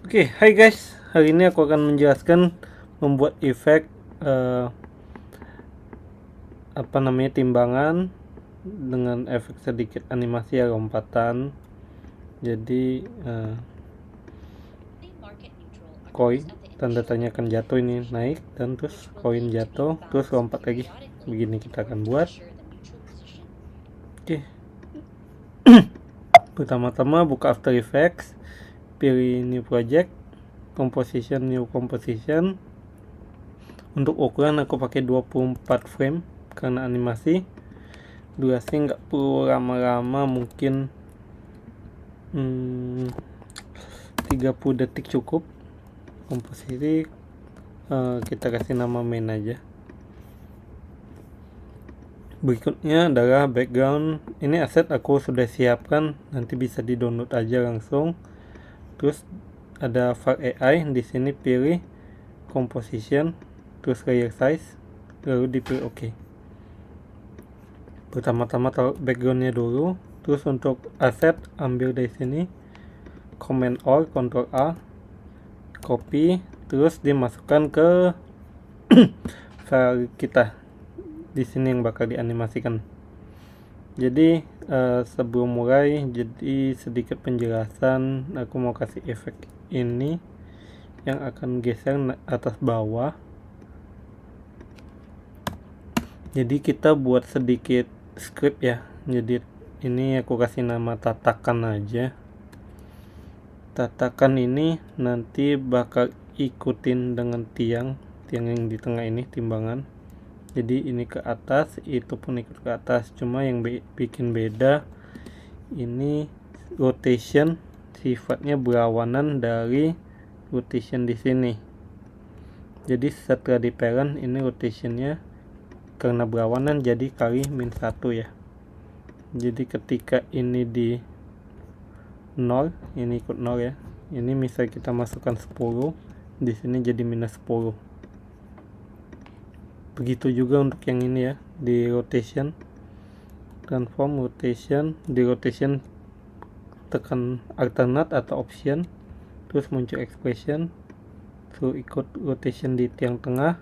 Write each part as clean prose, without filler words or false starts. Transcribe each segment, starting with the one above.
Oke, hai guys. Hari ini aku akan menjelaskan membuat efek timbangan dengan efek sedikit animasi ya, lompatan. Jadi koin tanda tanya akan jatuh, ini naik dan terus koin jatuh terus lompat lagi. Begini kita akan buat. Oke. Pertama-tama buka After Effects, pilih New Project, Composition, New Composition. Untuk ukuran aku pakai 24 frame karena animasi. Durasi nggak perlu lama-lama, mungkin 30 detik cukup. Komposisi kita kasih nama main aja. Berikutnya adalah background. Ini aset aku sudah siapkan, nanti bisa di download aja langsung. Terus ada file AI, di sini pilih composition, terus layer size, lalu dipilih OK. Pertama-tama taruh backgroundnya dulu. Terus untuk aset ambil dari sini, Command Alt, Ctrl A, copy, terus dimasukkan ke file kita di sini yang bakal dianimasikan. Jadi sebelum mulai, jadi sedikit penjelasan. Aku mau kasih efek ini yang akan geser atas bawah. Jadi kita buat sedikit script ya. Jadi ini aku kasih nama tatakan aja. Tatakan ini nanti bakal ikutin dengan tiang yang di tengah ini, timbangan. Jadi ini ke atas, itu pun ikut ke atas. Cuma yang bikin beda, ini rotation sifatnya berlawanan dari rotation di sini. Jadi setelah di parent, ini rotationnya karena berlawanan jadi kali -1 ya. Jadi ketika ini di 0, ini ikut 0 ya. Ini misal kita masukkan 10, di sini jadi -10. Begitu juga untuk yang ini ya, di rotation, transform rotation, di rotation tekan alternate atau option, terus muncul expression, terus ikut rotation di tiang tengah.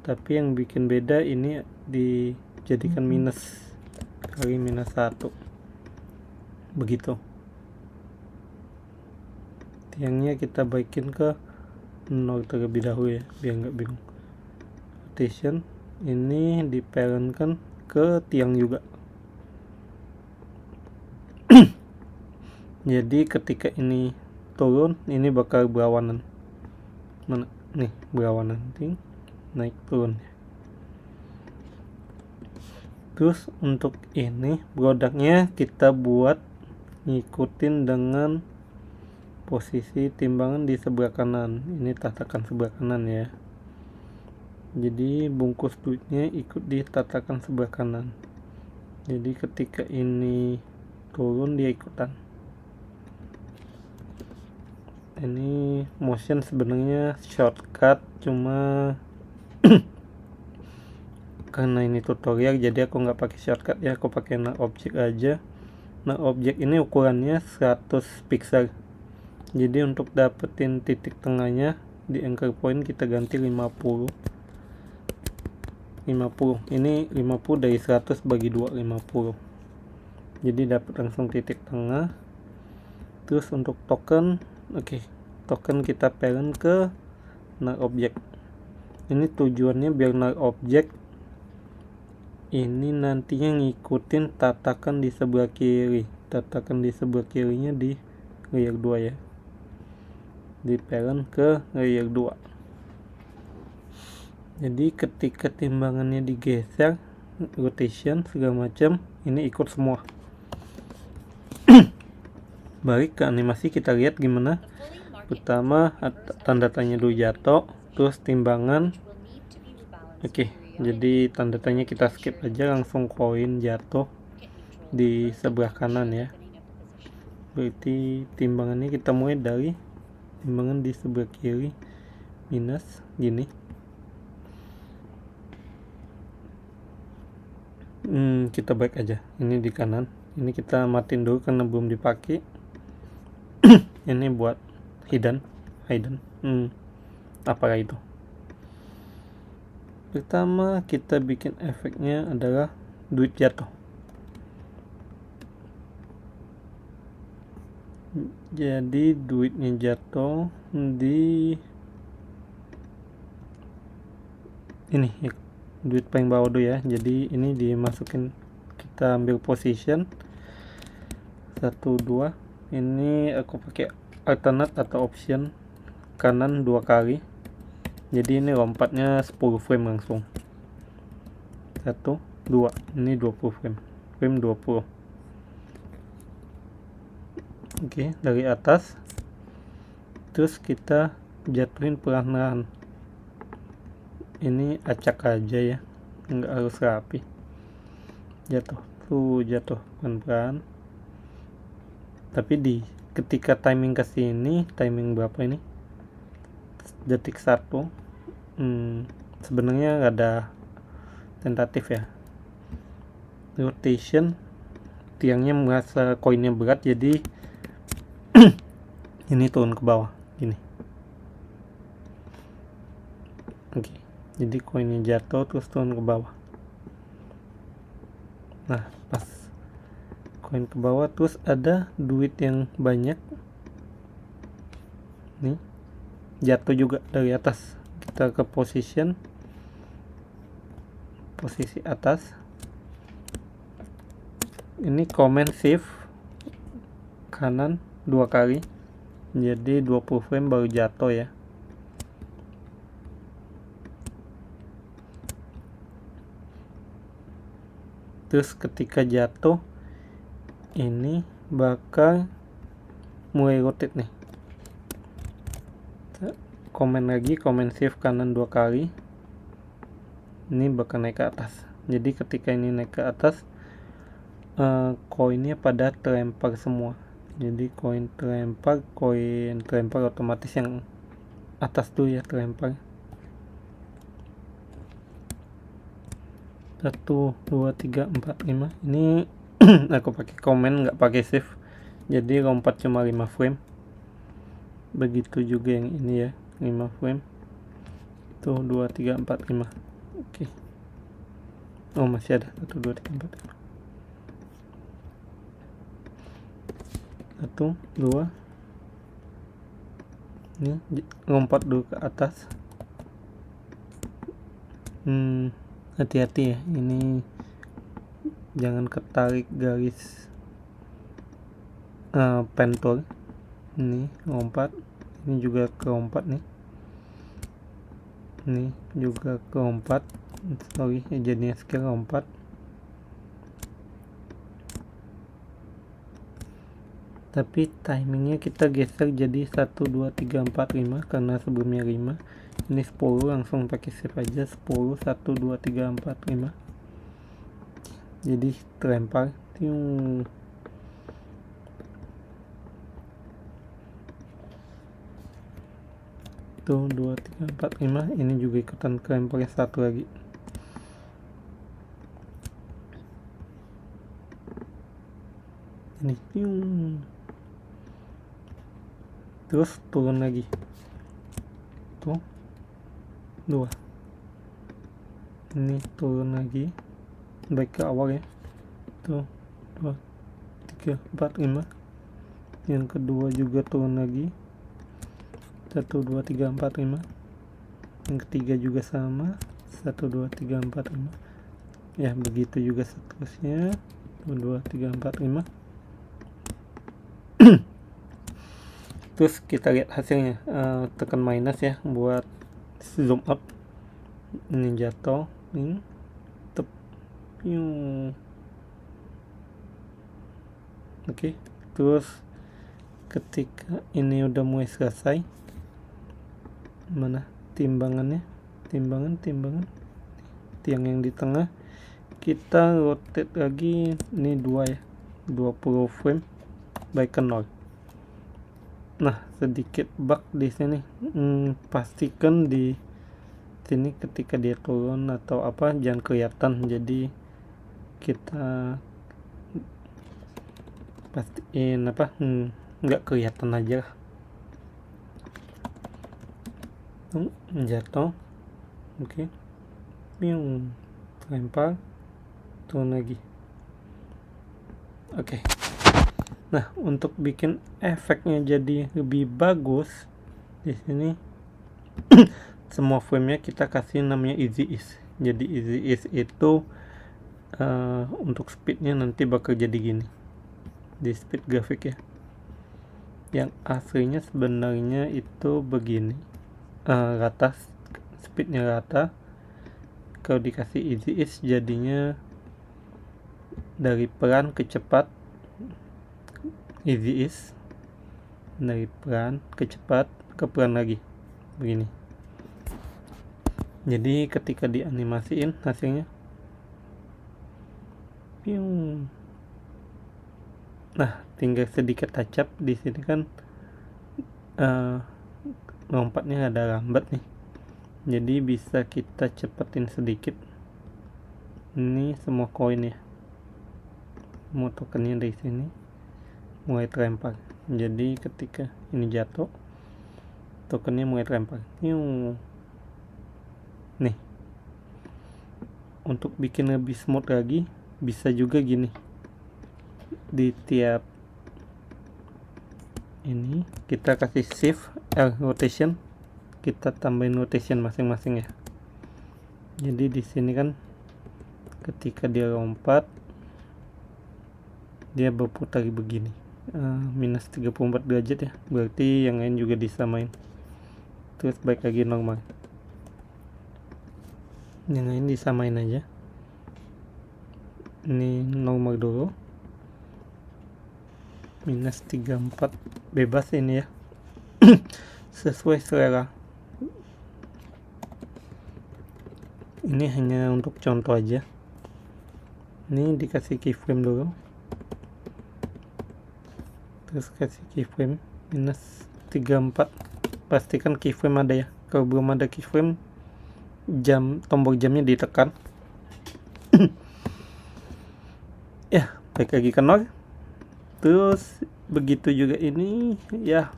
Tapi yang bikin beda ini dijadikan minus kali -1, begitu. Tiangnya kita baikin ke 0 terlebih dahulu ya, biar nggak bingung. Rotation ini diparentkan ke tiang juga. Jadi ketika ini turun, ini bakal berlawanan. Mana nih berlawanan, ting naik turun. Terus untuk ini produknya kita buat ngikutin dengan posisi timbangan di sebelah kanan. Ini tatakan sebelah kanan ya. Jadi bungkus duitnya ikut di tatakan sebelah kanan. Jadi ketika ini turun, dia ikutan. Ini motion sebenarnya shortcut, cuma karena ini tutorial jadi aku nggak pakai shortcut ya, aku pakai NUR object aja. Nah, objek ini ukurannya 100 pixel. Jadi untuk dapetin titik tengahnya di anchor point kita ganti 50. Ini 50 dari 100 bagi 2, 50. Jadi dapat langsung titik tengah. Terus untuk token, token kita parent ke NUR object. Ini tujuannya biar NUR object ini nantinya ngikutin tatakan di sebelah kiri. Tatakan di sebelah kirinya di layer 2 ya. Di parent ke layer 2. Jadi ketika timbangannya digeser, rotation segala macam, ini ikut semua. Balik ke animasi, kita lihat gimana. Pertama tanda tanya dulu jatuh, terus timbangan. Jadi tanda tanya kita skip aja, langsung koin jatuh di sebelah kanan ya. Berarti timbangannya kita mulai dari timbangan di sebelah kiri minus gini. Kita baik aja, ini di kanan. Ini kita matiin dulu karena belum dipakai. Ini buat hidden. Apakah itu? Pertama kita bikin efeknya adalah duit jatuh. Jadi duitnya jatuh di ini ya, duit paling bawah dulu ya. Jadi ini dimasukin, kita ambil position 1 2. Ini aku pakai alternate atau option kanan 2 kali. Jadi ini lompatnya 10 frame langsung. 1 2. Ini 20 frame. Frame 20. Oke, dari atas. Terus kita jatuhin perlahan-lahan. Ini acak aja ya, nggak harus rapi. Jatuh pelan-pelan. Tapi ketika timing kesini, timing berapa ini? Detik 1. Sebenarnya ada tentatif ya. Rotation, tiangnya merasa koinnya berat, jadi ini turun ke bawah gini. Oke, jadi koinnya jatuh terus turun ke bawah. Nah, pas koin ke bawah terus ada duit yang banyak nih jatuh juga dari atas. Kita ke posisi atas. Ini command shift kanan 2 kali, jadi 20 frame baru jatuh ya. Terus ketika jatuh ini bakal mulai rotate nih. Komen lagi, command shift kanan 2 kali, ini bakal naik ke atas. Jadi ketika ini naik ke atas, koinnya pada terlempar semua. Jadi koin terlempar otomatis yang atas tuh ya terlempar. 1 2 3 4 5. Ini aku pakai komen, nggak pakai save, jadi lompat cuma 5 frame. Begitu juga yang ini ya, 5 frame. Tuh 2 3 4 5. Oke. Oh, masih ada 1 2 3 4 5. 1 2. Ini lompat dulu ke atas. Hati-hati ya, ini jangan ketarik garis pen tool. Ini lompat, ini juga kelompat nih, ini juga kelompat. Jadinya skill lompat. Tapi timingnya kita geser jadi 1 2 3 4 5 karena sebelumnya 5. Ini 10, langsung pakai save aja. 10 1 2 3 4 5. Jadi terlempar. Tiung. Tuh 2 3 4 5. Ini juga ikutan kelemparnya 1 lagi. Ini tiung. Terus turun lagi. Tuh 2. Ini turun lagi, baik ke awal ya. Tuh 2 3 4 5. Yang kedua juga turun lagi, 1 2 3 4 5. Yang ketiga juga sama, 1 2 3 4 5. Ya begitu juga seterusnya. 1 2 3 4 5. Terus kita lihat hasilnya. Tekan minus ya buat zoom up. Ini jatuh, ini tep. Oke, terus ketika ini udah mulai selesai, mana timbangan tiang yang di tengah, kita rotate lagi. Ini 2 ya, 20 frame baik ke 0. Nah, sedikit bug di sini. Pastikan di sini ketika dia turun atau apa jangan kelihatan. Jadi kita pastiin nggak kelihatan aja. jatuh. Oke. Piung, lempar, turun lagi. Oke. Nah, untuk bikin efeknya jadi lebih bagus, di sini semua frame-nya kita kasih namanya easy ease. Jadi easy ease itu untuk speednya nanti bakal jadi gini di speed grafik ya. Yang aslinya sebenarnya itu begini, rata, speednya rata. Kalau dikasih easy ease jadinya dari pelan ke cepat, easy ease, dari pelan ke cepat ke pelan lagi begini. Jadi ketika dianimasiin hasilnya piung. Nah, tinggal sedikit touch up di sini kan lompatnya ada lambat nih. Jadi bisa kita cepetin sedikit. Ini semua koin ya. Semua tokennya dari sini mulai terlempar. Jadi ketika ini jatuh, tokennya mulai terlempar. Nih. Untuk bikin lebih smooth lagi, bisa juga gini. Di tiap ini kita kasih shift L rotation, kita tambahin rotation masing-masing ya. Jadi di sini kan ketika dia lompat dia berputar begini, minus 34 derajat ya, berarti yang lain juga disamain. Terus balik lagi normal, yang lain disamain aja. Ini normal dulu, minus 34, bebas ini ya. Sesuai selera. Ini hanya untuk contoh aja. Ini dikasih keyframe dulu, terus kasih keyframe minus 34. Pastikan keyframe ada ya. Kalau belum ada keyframe, tombol jamnya ditekan. Ya, balik lagi ke 0. Terus begitu juga ini ya,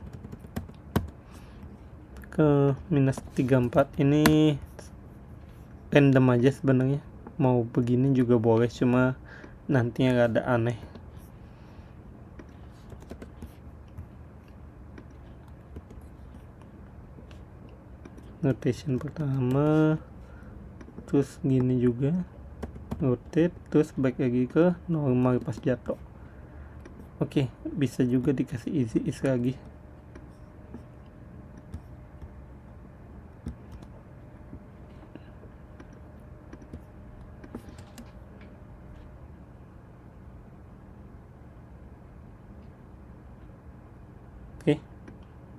ke minus 34. Ini random aja sebenarnya, mau begini juga boleh, cuma nantinya rada aneh. Rotation pertama, terus gini juga rotate, terus balik lagi ke normal pas jatuh. Oke, bisa juga dikasih easy ease lagi. Oke.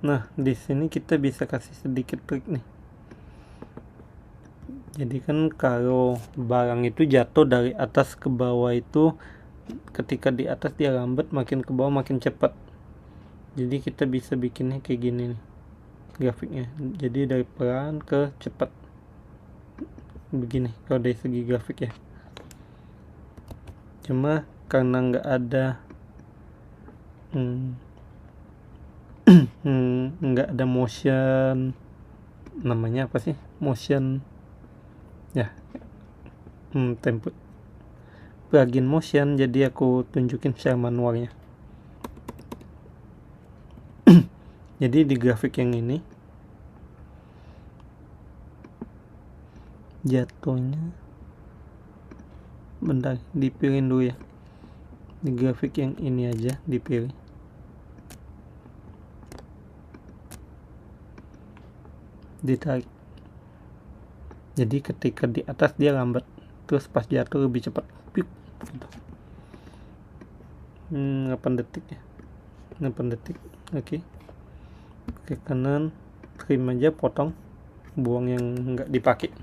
Nah, di sini kita bisa kasih sedikit trik nih. Jadi kan kalau barang itu jatuh dari atas ke bawah itu, ketika di atas dia lambat, makin ke bawah makin cepat. Jadi kita bisa bikinnya kayak gini nih grafiknya. Jadi dari pelan ke cepat begini kalau dari segi grafik ya. Cuma karena nggak ada nggak ada motion, namanya apa sih, motion ya, template plugin motion, jadi aku tunjukin secara manualnya. Jadi di grafik yang ini jatuhnya, bentar, dipilih dulu ya. Di grafik yang ini aja dipilih. Ditarik. Jadi ketika di atas dia lambat, terus pas jatuh lebih cepat. Gitu. 8 detik ya. 8 detik. Oke. Ke kanan, trim aja, potong, buang yang enggak dipakai.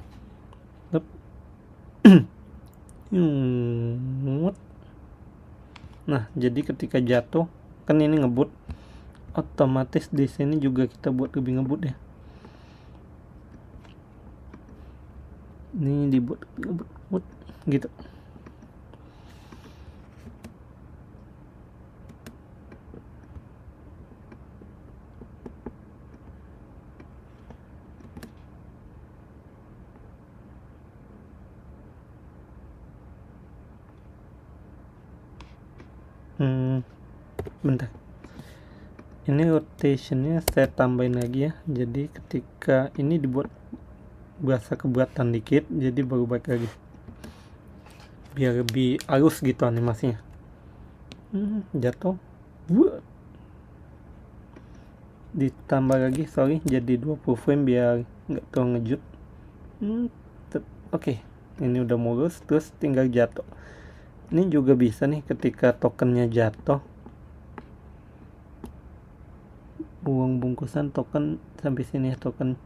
Nah, jadi ketika jatuh kan ini ngebut, otomatis di sini juga kita buat lebih ngebut ya. Ini dibuat ngebut gitu. Bentar, ini rotationnya saya tambahin lagi ya, jadi ketika ini dibuat berasa keberatan dikit, jadi baru balik lagi biar lebih halus gitu animasinya. Jatuh. Ditambah lagi, sorry, jadi 20 frame biar nggak terlalu ngejut. Oke, ini udah mulus, terus tinggal jatuh. Ini juga bisa nih ketika tokennya jatuh, buang bungkusan token sampai sini ya, token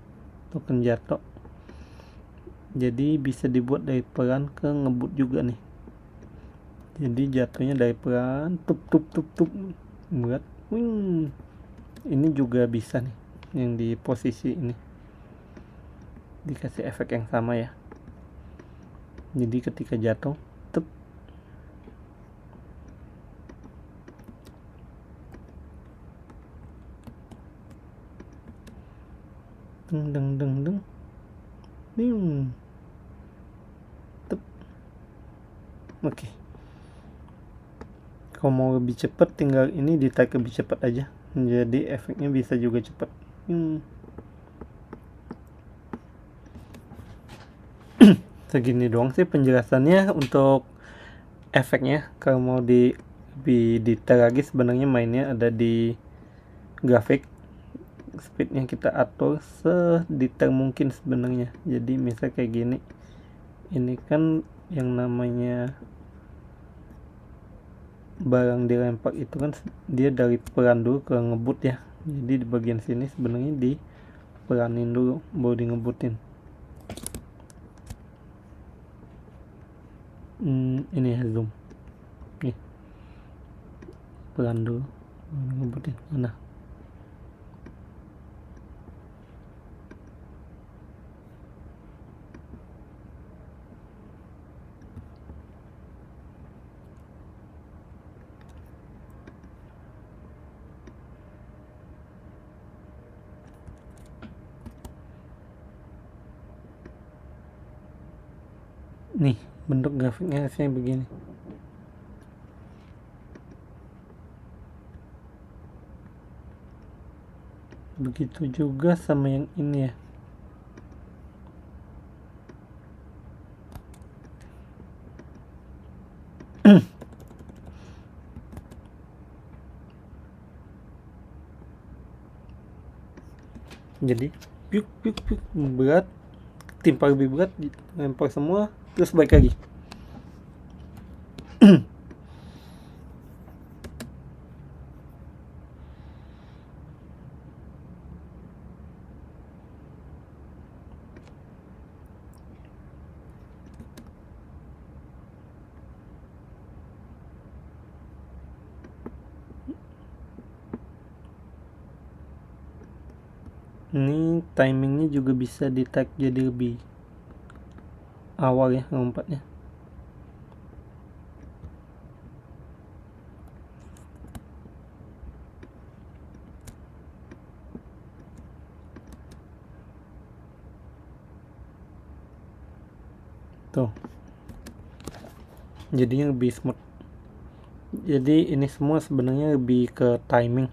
jatuh. Jadi bisa dibuat dari pelan ke ngebut juga nih. Jadi jatuhnya dari pelan, tup buat ini juga bisa nih, yang di posisi ini dikasih efek yang sama ya. Jadi ketika jatuh, tup, deng, tup. Oke. Kalau mau lebih cepat, tinggal ini ditarik lebih cepat aja, jadi efeknya bisa juga cepat. Segini doang sih penjelasannya untuk efeknya. Kalau mau lebih detail lagi, sebenarnya mainnya ada di grafik, speednya kita atur sedetail mungkin sebenarnya. Jadi misal kayak gini, ini kan yang namanya barang dilempar itu kan dia dari pelan dulu ke ngebut ya. Jadi di bagian sini sebenarnya dipelanin dulu baru di ngebutin. Ini ya, zoom nih, pelan dulu ngebutin. Mana nih, bentuk grafiknya hasilnya begini. Begitu juga sama yang ini ya. Jadi piuk berat, timpa lebih berat, lempar semua, terus balik lagi. Ini timingnya juga bisa di tag jadi lebih awal ya lompatnya. Tuh, jadinya lebih smooth. Jadi ini semua sebenarnya lebih ke timing.